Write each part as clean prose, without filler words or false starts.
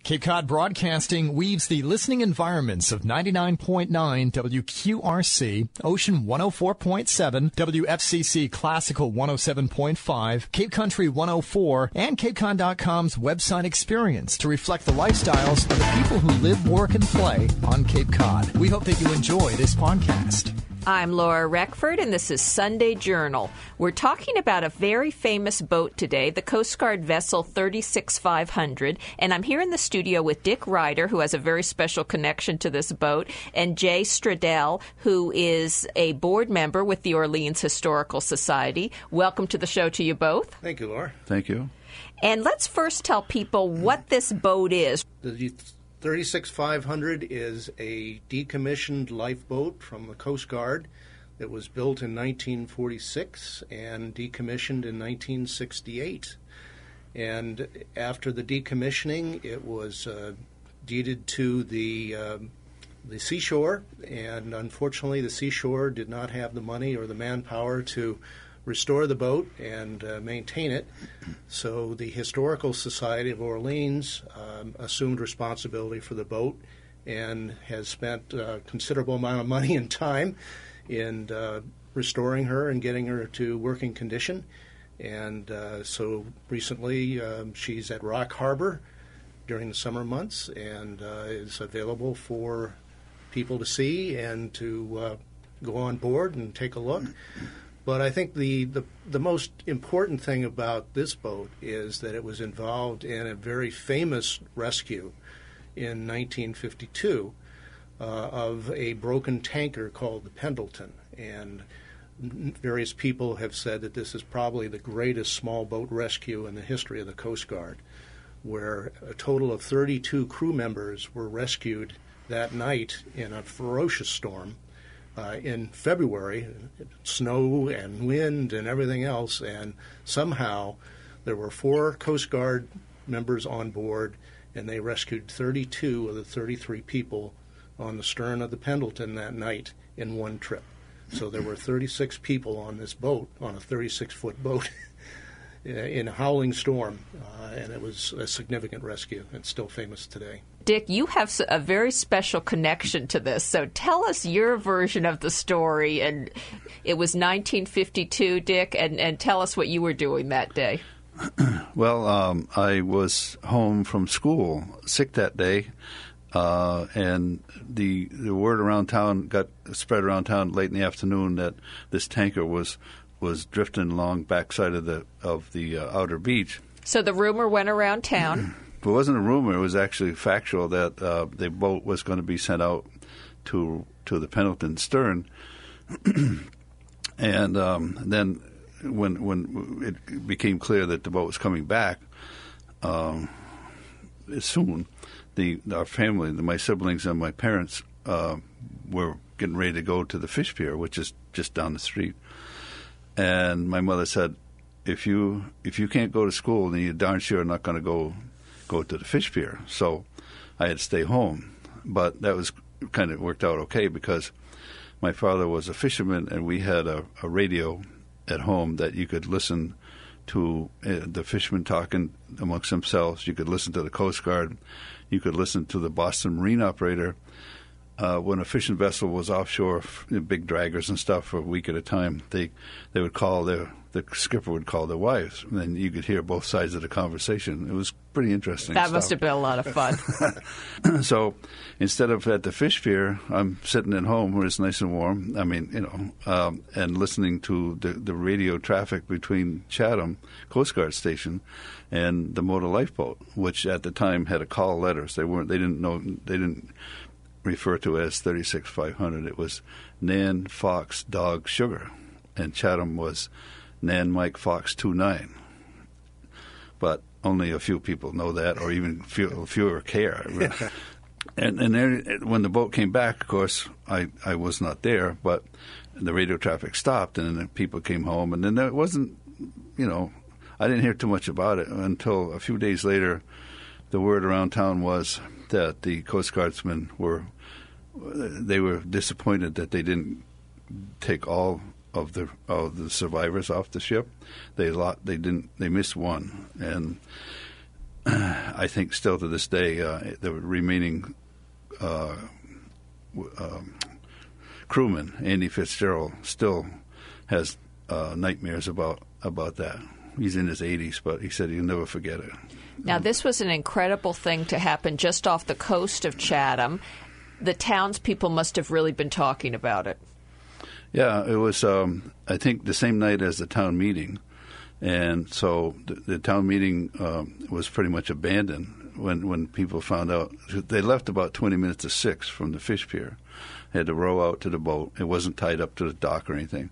Cape Cod Broadcasting weaves the listening environments of 99.9 WQRC, Ocean 104.7, WFCC Classical 107.5, Cape Country 104, and CapeCon.com's website experience to reflect the lifestyles of the people who live, work, and play on Cape Cod. We hope that you enjoy this podcast. I'm Laura Reckford, and this is Sunday Journal. We're talking about a very famous boat today, the Coast Guard vessel 36500, and I'm here in the studio with Dick Ryder, who has a very special connection to this boat, and Jay Stradal, who is a board member with the Orleans Historical Society. Welcome to the show to you both. Thank you, Laura. Thank you. And let's first tell people what this boat is. The 36500 is a decommissioned lifeboat from the Coast Guard that was built in 1946 and decommissioned in 1968. And after the decommissioning, it was deeded to the seashore, and unfortunately the seashore did not have the money or the manpower to restore the boat and maintain it. So the Historical Society of Orleans assumed responsibility for the boat and has spent a considerable amount of money and time in restoring her and getting her to working condition. And so recently she's at Rock Harbor during the summer months and is available for people to see and to go on board and take a look. But I think the most important thing about this boat is that it was involved in a very famous rescue in 1952 of a broken tanker called the Pendleton. And various people have said that this is probably the greatest small boat rescue in the history of the Coast Guard, where a total of 32 crew members were rescued that night in a ferocious storm. In February, snow and wind and everything else, and somehow there were 4 Coast Guard members on board, and they rescued 32 of the 33 people on the stern of the Pendleton that night in one trip. So there were 36 people on this boat, on a 36-foot boat, in a howling storm, and it was a significant rescue. It's still famous today. Dick, you have a very special connection to this, so tell us your version of the story. And it was 1952, Dick, and tell us what you were doing that day. Well, I was home from school, sick that day, and the word around town got spread around town late in the afternoon that this tanker was drifting along backside of the outer beach. So the rumor went around town. It wasn't a rumor. It was actually factual that the boat was going to be sent out to the Pendleton stern. And then when it became clear that the boat was coming back soon, our family, my siblings and my parents, were getting ready to go to the fish pier, which is just down the street. And my mother said, if you can't go to school, then you're darn sure not going to go to the fish pier. So I had to stay home. But that was kind of worked out okay because my father was a fisherman, and we had a radio at home that you could listen to the fishermen talking amongst themselves. You could listen to the Coast Guard. You could listen to the Boston Marine operator. When a fishing vessel was offshore, big draggers and stuff for a week at a time, they would call the skipper would call their wives, and then you could hear both sides of the conversation. It was pretty interesting. That must have been a lot of fun. So instead of at the fish pier, I'm sitting at home where it's nice and warm. I mean, and listening to the radio traffic between Chatham Coast Guard station and the motor lifeboat, which at the time had a call letters. They didn't refer to as 36500. It was Nan Fox Dog Sugar, and Chatham was Nan Mike Fox 29. But only a few people know that, or even fewer care. And there, when the boat came back, of course, I was not there, but the radio traffic stopped, and then people came home, and then there wasn't, I didn't hear too much about it until a few days later. The word around town was that the Coast Guardsmen were disappointed that they didn't take all of the survivors off the ship. They missed one, and I think still to this day, the remaining crewman, Andy Fitzgerald, still has nightmares about that. He's in his 80s, but he said he'll never forget it. Now, this was an incredible thing to happen just off the coast of Chatham. The townspeople must have really been talking about it. Yeah, it was, I think, the same night as the town meeting. And so the town meeting was pretty much abandoned when people found out. They left about 20 minutes to 6 from the fish pier. Had to row out to the boat. It wasn't tied up to the dock or anything.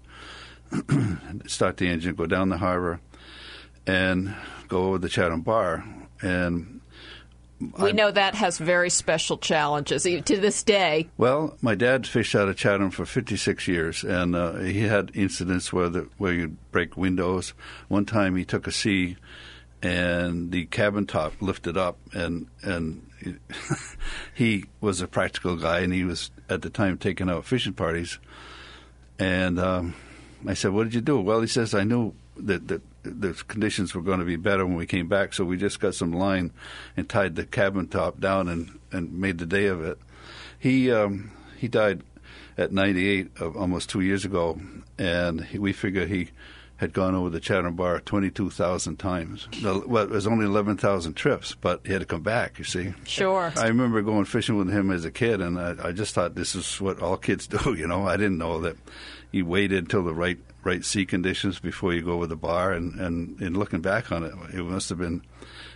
Start the engine, go down the harbor, and go over the Chatham Bar. And we know that has very special challenges to this day. Well, my dad fished out of Chatham for 56 years, and he had incidents where you'd break windows. One time he took a sea, and the cabin top lifted up, and he was a practical guy, and he was at the time taking out fishing parties. And I said, "What did you do?" Well, he says, "I knew that the conditions were going to be better when we came back, so we just got some line and tied the cabin top down and made the day of it." He died at 98, almost 2 years ago, and we figured he had gone over the Chatham Bar 22,000 times. Well, it was only 11,000 trips, but he had to come back, you see. Sure. I remember going fishing with him as a kid, and I just thought this is what all kids do, you know. I didn't know that he waited until the right sea conditions before you go over the bar, and looking back on it, it must have been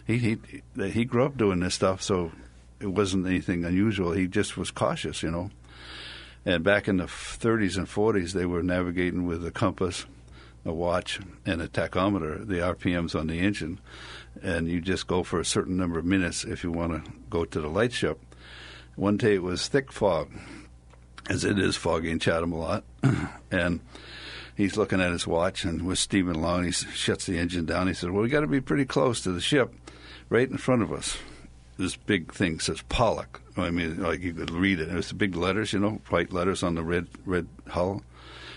he grew up doing this stuff, so it wasn't anything unusual. He just was cautious, you know. And back in the 30s and 40s, they were navigating with a compass, a watch, and a tachometer, the RPMs on the engine, and you just go for a certain number of minutes if you want to go to the lightship. One day it was thick fog, as it is foggy in Chatham a lot, and he's looking at his watch, and we're steaming along. He shuts the engine down. He said, "Well, we got to be pretty close to the ship. Right in front of us, this big thing says Pollock." I mean, like you could read it. It was the big letters, you know, white letters on the red hull.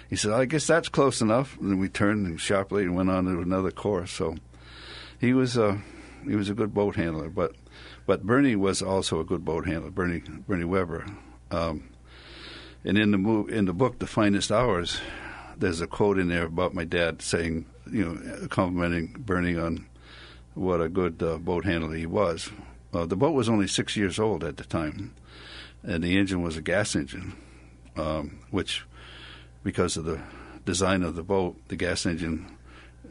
He said, "I guess that's close enough." And then we turned sharply and went on to another course. So he was a good boat handler. But Bernie was also a good boat handler, Bernie Weber. And in the book, The Finest Hours, there's a quote in there about my dad saying, you know, complimenting Bernie on what a good boat handler he was. The boat was only 6 years old at the time, and the engine was a gas engine, which, because of the design of the boat, the gas engine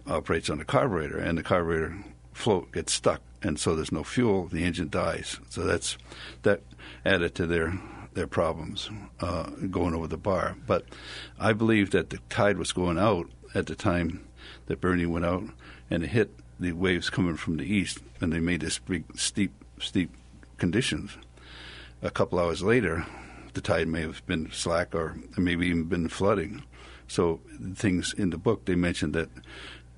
operates on a carburetor, and the carburetor float gets stuck, and so there's no fuel, the engine dies. So that added to their problems going over the bar. But I believe that the tide was going out at the time that Bernie went out, and it hit the waves coming from the east, and they made this big, steep conditions. A couple hours later, the tide may have been slack or maybe even been flooding. So things in the book, they mentioned that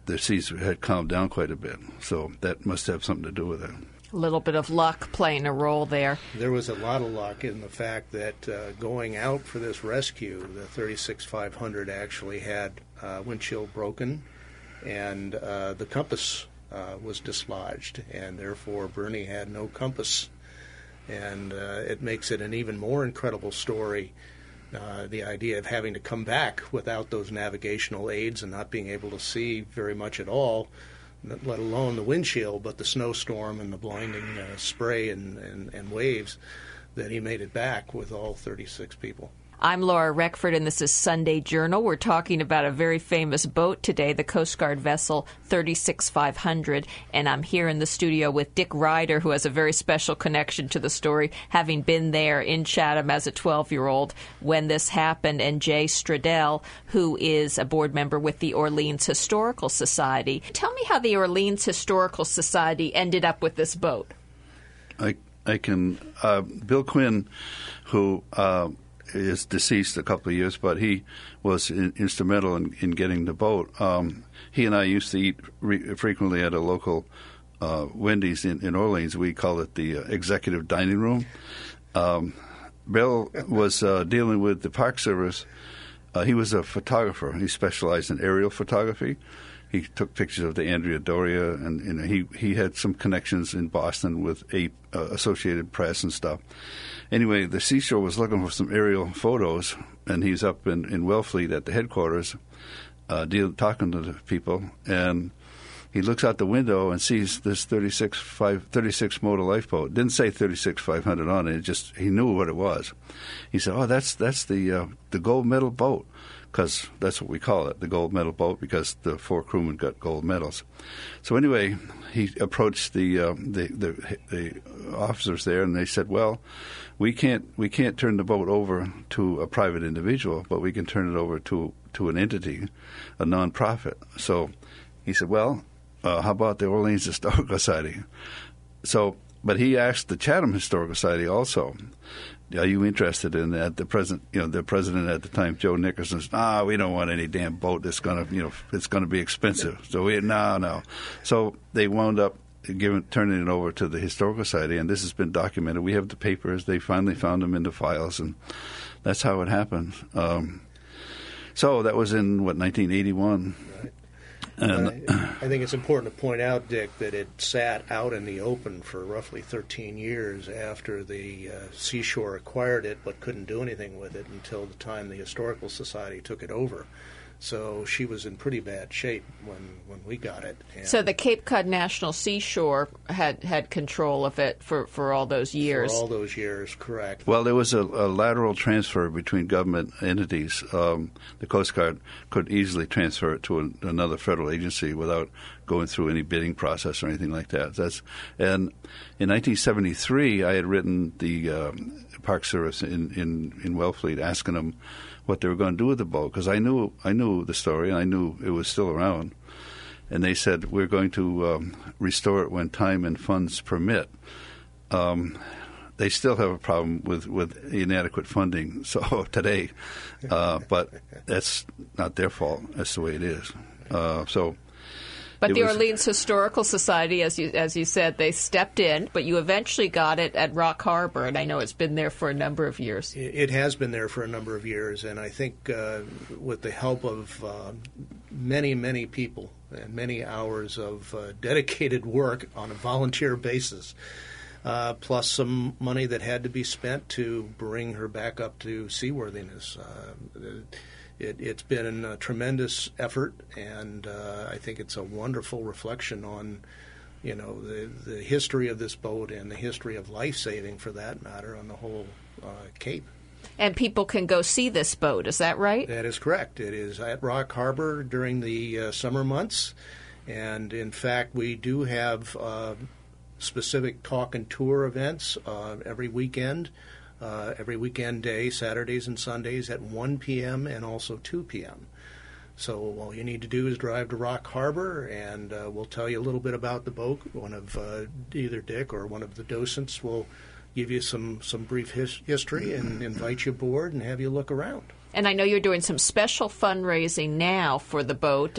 the seas had calmed down quite a bit. So that must have something to do with it. A little bit of luck playing a role there. There was a lot of luck in the fact that going out for this rescue, the 36-500 actually had windshield broken, and the compass was dislodged, and therefore Bernie had no compass. And it makes it an even more incredible story, the idea of having to come back without those navigational aids and not being able to see very much at all, let alone the windshield, but the snowstorm and the blinding spray and waves, that he made it back with all 36 people. I'm Laura Reckford, and this is Sunday Journal. We're talking about a very famous boat today, the Coast Guard vessel 36-500, and I'm here in the studio with Dick Ryder, who has a very special connection to the story, having been there in Chatham as a 12-year-old when this happened, and Jay Stradal, who is a board member with the Orleans Historical Society. Tell me how the Orleans Historical Society ended up with this boat. I can. Bill Quinn, who is deceased a couple of years, but he was instrumental in getting the boat. He and I used to eat frequently at a local Wendy's in Orleans. We call it the executive dining room. Bill was dealing with the Park Service. He was a photographer. He specialized in aerial photography. he took pictures of the Andrea Doria, and he had some connections in Boston with Associated Press and stuff. Anyway, the Seashore was looking for some aerial photos, and he's up in Wellfleet at the headquarters talking to the people, and he looks out the window and sees this 36 motor lifeboat. Didn't say 36,500 on it. He knew what it was. He said, "Oh, that's the gold medal boat," because that's what we call it, the gold medal boat, because the 4 crewmen got gold medals. So anyway, he approached the officers there, and they said, "Well, we can't turn the boat over to a private individual, but we can turn it over to an entity, a nonprofit." So he said, "Well, how about the Orleans Historical Society?" So, but he asked the Chatham Historical Society also, "Are you interested in that?" The president at the time, Joe Nickerson, said, "We don't want any damn boat that's it's gonna be expensive." So no. So they wound up turning it over to the Historical Society, and this has been documented. We have the papers. They finally found them in the files, and that's how it happened. So that was in 1981. Right. And I think it's important to point out, Dick, that it sat out in the open for roughly 13 years after the Seashore acquired it, but couldn't do anything with it until the time the Historical Society took it over. So she was in pretty bad shape when we got it. And so the Cape Cod National Seashore had control of it for all those years. For all those years, correct. Well, there was a lateral transfer between government entities. The Coast Guard could easily transfer it to another federal agency without going through any bidding process or anything like that. And in 1973, I had written the Park Service in Wellfleet asking them what they were going to do with the boat, because I knew the story and I knew it was still around. And they said, "We're going to restore it when time and funds permit." They still have a problem with inadequate funding today, but that's not their fault. That's the way it is. But the Orleans Historical Society, as you said, they stepped in, but you eventually got it at Rock Harbor, and I know it's been there for a number of years. It has been there for a number of years, and I think with the help of many, many people and many hours of dedicated work on a volunteer basis, plus some money that had to be spent to bring her back up to seaworthiness. It's been a tremendous effort, and I think it's a wonderful reflection on, the history of this boat and the history of life-saving, for that matter, on the whole Cape. And people can go see this boat, is that right? That is correct. It is at Rock Harbor during the summer months, and in fact, we do have specific talk and tour events every weekend day, Saturdays and Sundays at 1 p.m. and also 2 p.m. So all you need to do is drive to Rock Harbor, and we'll tell you a little bit about the boat. One of either Dick or one of the docents will give you some brief history and invite you aboard and have you look around. And I know you're doing some special fundraising now for the boat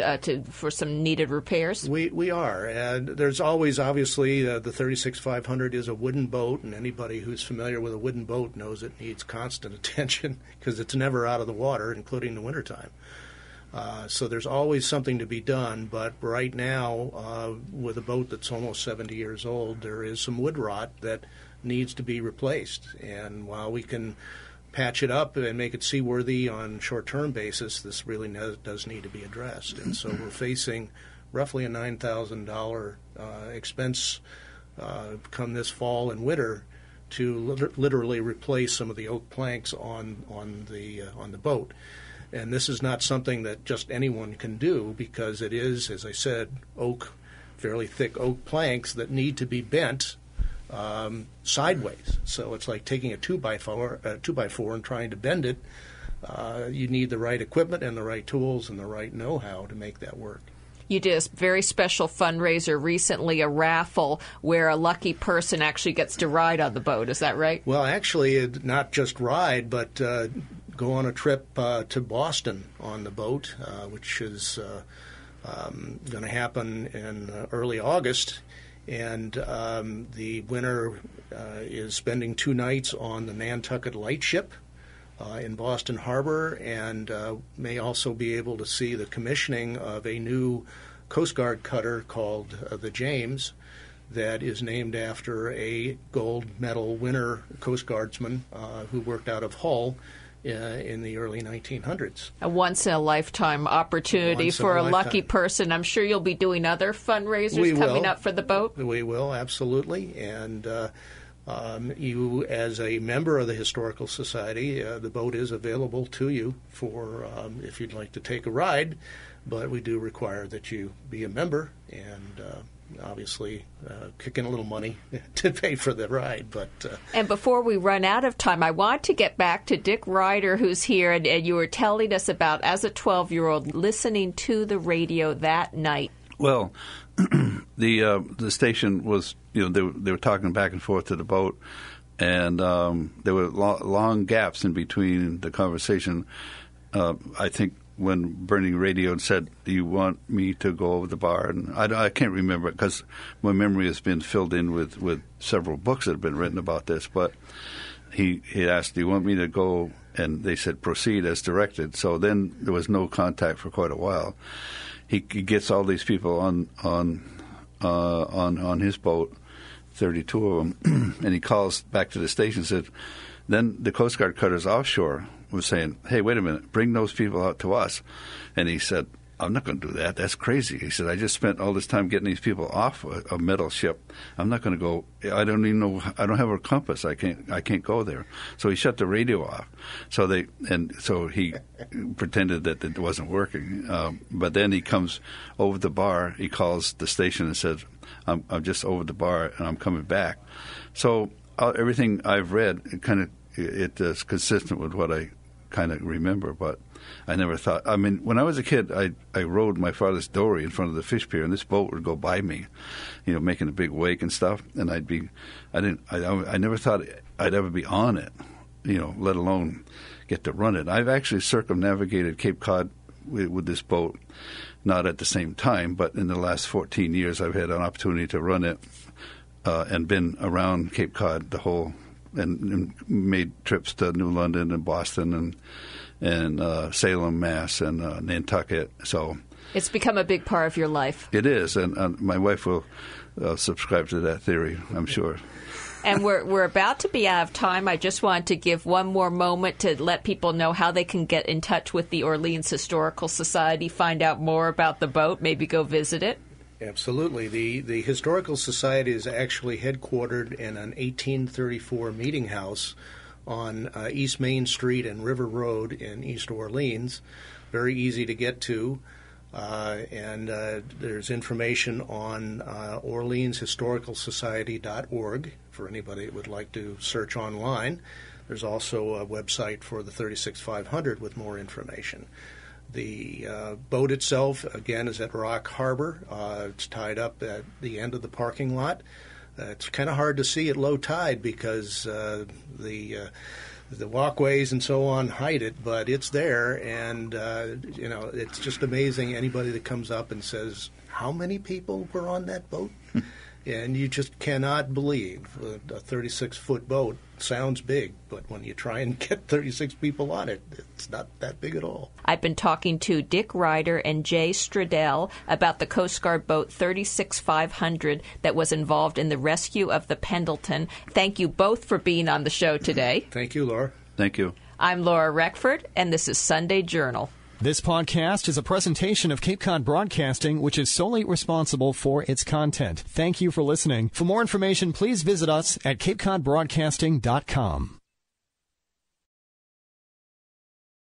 for some needed repairs. We are. And there's always, obviously, the 36,500 is a wooden boat, and anybody who's familiar with a wooden boat knows it needs constant attention because it's never out of the water, including the wintertime. So there's always something to be done, but right now, with a boat that's almost 70 years old, there is some wood rot that needs to be replaced. And while we can patch it up and make it seaworthy on short-term basis, this really does need to be addressed. And so we're facing roughly a $9,000 expense come this fall and winter to literally replace some of the oak planks on the boat. And this is not something that just anyone can do, because it is, as I said, fairly thick oak planks that need to be bent sideways. So it's like taking a 2x4 and trying to bend it. You need the right equipment and the right tools and the right know-how to make that work. You did a very special fundraiser recently, a raffle where a lucky person actually gets to ride on the boat. Is that right? Well, actually, not just ride, but go on a trip to Boston on the boat, which is going to happen in early August. And the winner is spending 2 nights on the Nantucket Lightship in Boston Harbor, and may also be able to see the commissioning of a new Coast Guard cutter called the James that is named after a gold medal winner Coast Guardsman who worked out of Hull in the early 1900s. A once-in-a-lifetime opportunity for a lucky person. I'm sure you'll be doing other fundraisers coming up for the boat. We will, absolutely. And you, as a member of the Historical Society, the boat is available to you for if you'd like to take a ride. But we do require that you be a member and obviously kick in a little money to pay for the ride. And before we run out of time, I want to get back to Dick Ryder, who's here, and you were telling us about, as a 12-year-old, listening to the radio that night. Well, the station was, they were talking back and forth to the boat, and there were long gaps in between the conversation. I think when Bernie radioed said, "Do you want me to go over the bar?" And I can't remember because my memory has been filled in with several books that have been written about this. But he asked, "Do you want me to go?" And they said, "Proceed as directed." So then there was no contact for quite a while. He gets all these people on his boat, 32 of them, and he calls back to the station and said, then the Coast Guard cutters offshore was saying, "Hey, wait a minute, bring those people out to us." And he said, "I'm not going to do that. That's crazy." He said, "I just spent all this time getting these people off a metal ship. I'm not going to go. I don't even know. I don't have a compass. I can't go there." So he shut the radio off. So he pretended that it wasn't working. But then he comes over the bar. He calls the station and says, "I'm just over the bar and I'm coming back." So everything I've read, it is consistent with what I kind of remember, but I never thought. I mean, when I was a kid, I rowed my father's dory in front of the fish pier, and this boat would go by me, making a big wake and stuff. And I never thought I'd ever be on it, let alone get to run it. I've actually circumnavigated Cape Cod with this boat, not at the same time, but in the last 14 years, I've had an opportunity to run it and been around Cape Cod the whole. And made trips to New London and Boston and Salem, Mass, and Nantucket. So it's become a big part of your life. It is, and my wife will subscribe to that theory, I'm sure. And we're about to be out of time. I just wanted to give one more moment to let people know how they can get in touch with the Orleans Historical Society, find out more about the boat, maybe go visit it. Absolutely. The Historical Society is actually headquartered in an 1834 meeting house on East Main Street and River Road in East Orleans. Very easy to get to. And there's information on OrleansHistoricalSociety.org for anybody that would like to search online. There's also a website for the 36500 with more information. The boat itself, again, is at Rock Harbor. It's tied up at the end of the parking lot. It's kind of hard to see at low tide because the walkways and so on hide it, but it's there, and it's just amazing. Anybody that comes up and says, "How many people were on that boat?" And you just cannot believe a 36-foot boat sounds big, but when you try and get 36 people on it, it's not that big at all. I've been talking to Dick Ryder and Jay Stradal about the Coast Guard boat 36500 that was involved in the rescue of the Pendleton. Thank you both for being on the show today. Thank you, Laura. Thank you. I'm Laura Reckford, and this is Sunday Journal. This podcast is a presentation of Cape Cod Broadcasting, which is solely responsible for its content. Thank you for listening. For more information, please visit us at capecodbroadcasting.com.